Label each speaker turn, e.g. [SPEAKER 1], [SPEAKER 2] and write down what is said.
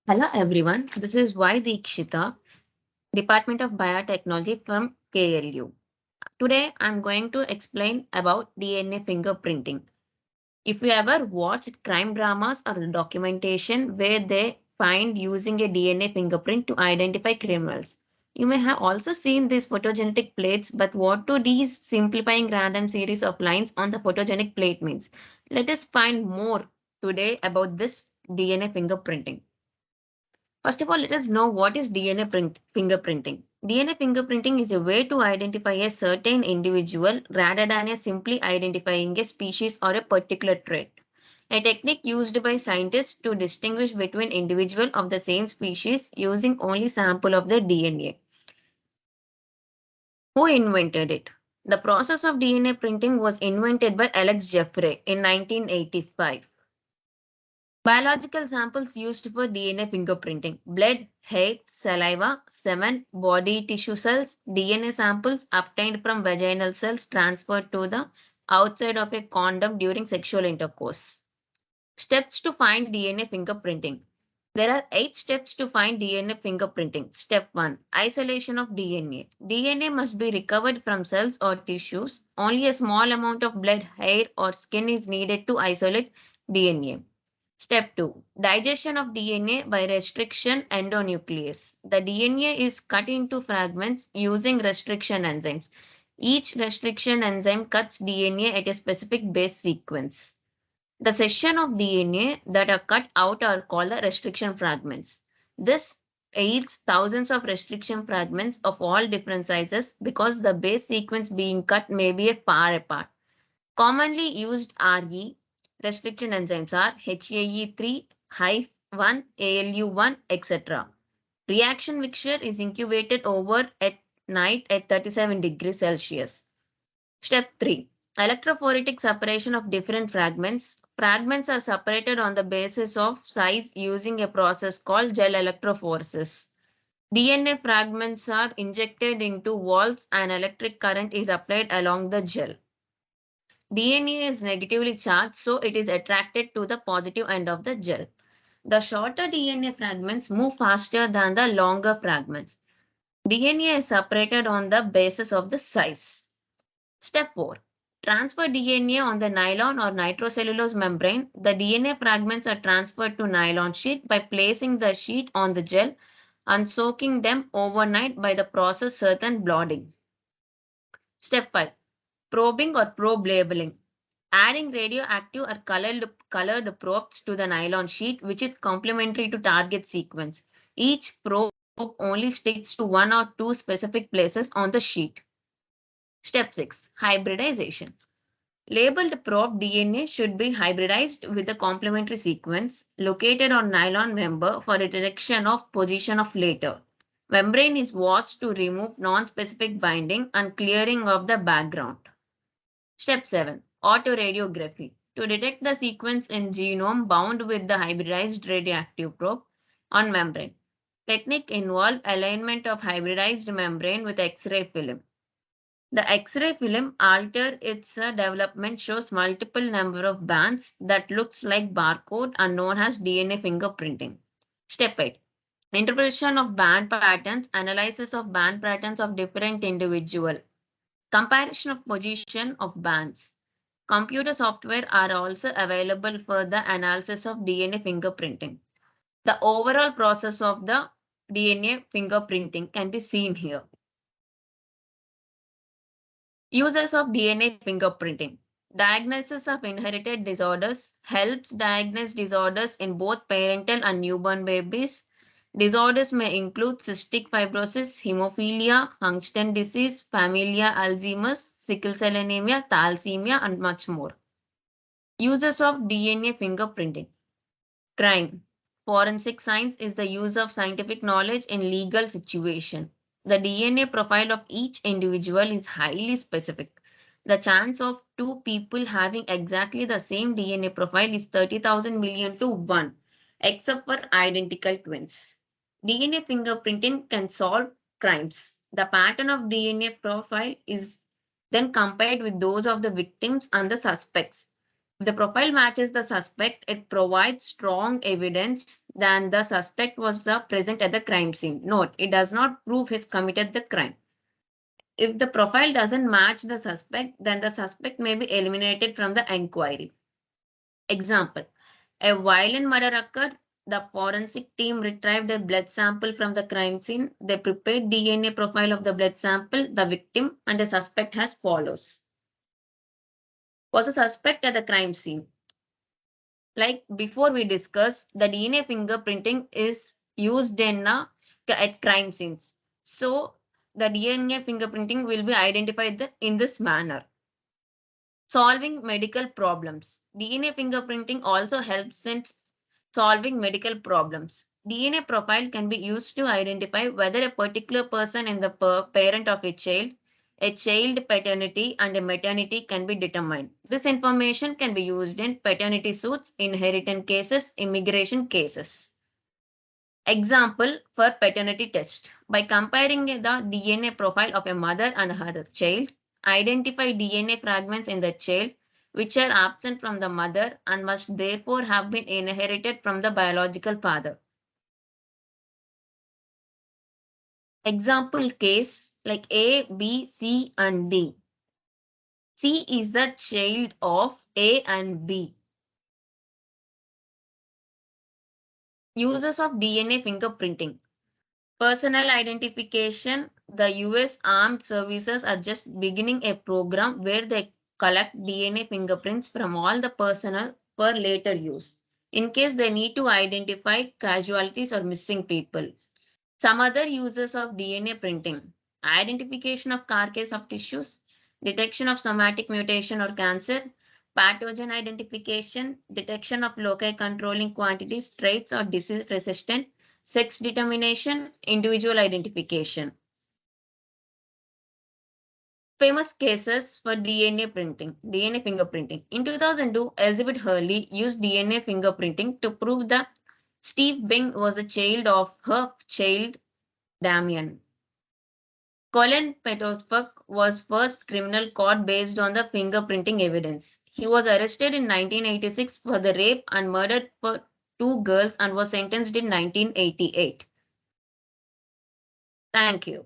[SPEAKER 1] Hello everyone, this is Y.Deekshita, Department of Biotechnology from KLU. Today I'm going to explain about DNA fingerprinting. If you ever watched crime dramas or documentation where they find using a DNA fingerprint to identify criminals, you may have also seen these photogenetic plates, but what do these simplifying random series of lines on the photogenic plate means? Let us find more today about this DNA fingerprinting. First of all, let us know what is fingerprinting. DNA fingerprinting is a way to identify a certain individual rather than a simply identifying a species or a particular trait. A technique used by scientists to distinguish between individuals of the same species using only sample of the DNA. Who invented it? The process of DNA printing was invented by Alex Jeffrey in 1985. Biological samples used for DNA fingerprinting: blood, hair, saliva, semen, body tissue cells, DNA samples obtained from vaginal cells transferred to the outside of a condom during sexual intercourse. Steps to find DNA fingerprinting. There are 8 steps to find DNA fingerprinting. Step 1. Isolation of DNA. DNA must be recovered from cells or tissues. Only a small amount of blood, hair, or skin is needed to isolate DNA. Step 2. Digestion of DNA by restriction endonuclease. The DNA is cut into fragments using restriction enzymes. Each restriction enzyme cuts DNA at a specific base sequence. The section of DNA that are cut out are called the restriction fragments. This yields thousands of restriction fragments of all different sizes because the base sequence being cut may be far apart. Commonly used RE restriction enzymes are HAE3, HIF1, ALU1, etc. Reaction mixture is incubated over at night at 37 degrees Celsius. Step 3. Electrophoretic separation of different fragments. Fragments are separated on the basis of size using a process called gel electrophoresis. DNA fragments are injected into walls and electric current is applied along the gel. DNA is negatively charged, so it is attracted to the positive end of the gel. The shorter DNA fragments move faster than the longer fragments. DNA is separated on the basis of the size. Step 4. Transfer DNA on the nylon or nitrocellulose membrane. The DNA fragments are transferred to nylon sheet by placing the sheet on the gel and soaking them overnight by the process certain blotting. Step 5. Probing or probe labeling. Adding radioactive or colored probes to the nylon sheet, which is complementary to target sequence. Each probe only sticks to one or two specific places on the sheet. Step 6. Hybridization. Labeled probe DNA should be hybridized with a complementary sequence located on nylon member for a detection of position of later. Membrane is washed to remove non-specific binding and clearing of the background. Step 7. Autoradiography. To detect the sequence in genome bound with the hybridized radioactive probe on membrane. Technique involve alignment of hybridized membrane with X-ray film. The X-ray film alter its development shows multiple number of bands that looks like barcode and known as DNA fingerprinting. Step 8. Interpretation of band patterns, analysis of band patterns of different individual. Comparison of position of bands. Computer software are also available for the analysis of DNA fingerprinting. The overall process of the DNA fingerprinting can be seen here. Uses of DNA fingerprinting. Diagnosis of inherited disorders helps diagnose disorders in both parental and newborn babies. Disorders may include cystic fibrosis, hemophilia, Huntington disease, familial Alzheimer's, sickle cell anemia, thalassemia, and much more. Uses of DNA fingerprinting. Crime. Forensic science is the use of scientific knowledge in legal situation. The DNA profile of each individual is highly specific. The chance of two people having exactly the same DNA profile is 30,000 million to 1, except for identical twins. DNA fingerprinting can solve crimes. The pattern of DNA profile is then compared with those of the victims and the suspects. If the profile matches the suspect, it provides strong evidence that the suspect was present at the crime scene. Note, it does not prove he committed the crime. If the profile doesn't match the suspect, then the suspect may be eliminated from the inquiry. Example, a violent murder occurred. The forensic team retrieved a blood sample from the crime scene. They prepared DNA profile of the blood sample, the victim, and the suspect as follows. Was a suspect at the crime scene. Like before we discussed, the DNA fingerprinting is used at crime scenes. So the DNA fingerprinting will be identified in this manner. Solving medical problems. DNA fingerprinting also helps in solving medical problems. DNA profile can be used to identify whether a particular person is the parent of a child paternity and a maternity can be determined. This information can be used in paternity suits, inheritance cases, immigration cases. Example for paternity test. By comparing the DNA profile of a mother and her child, identify DNA fragments in the child which are absent from the mother and must therefore have been inherited from the biological father. Example case like A, B, C, and D. C is the child of A and B. Uses of DNA fingerprinting. Personal identification. The US Armed Services are just beginning a program where they collect DNA fingerprints from all the personnel for later use, in case they need to identify casualties or missing people. Some other uses of DNA printing: identification of carcass of tissues, detection of somatic mutation or cancer, pathogen identification, detection of loci controlling quantities, traits or disease resistant, sex determination, individual identification. Famous cases for DNA printing, DNA fingerprinting. In 2002, Elizabeth Hurley used DNA fingerprinting to prove that Steve Bing was a child of her child Damien. Colin Petosburg was first criminal caught based on the fingerprinting evidence. He was arrested in 1986 for the rape and murder for two girls and was sentenced in 1988. Thank you.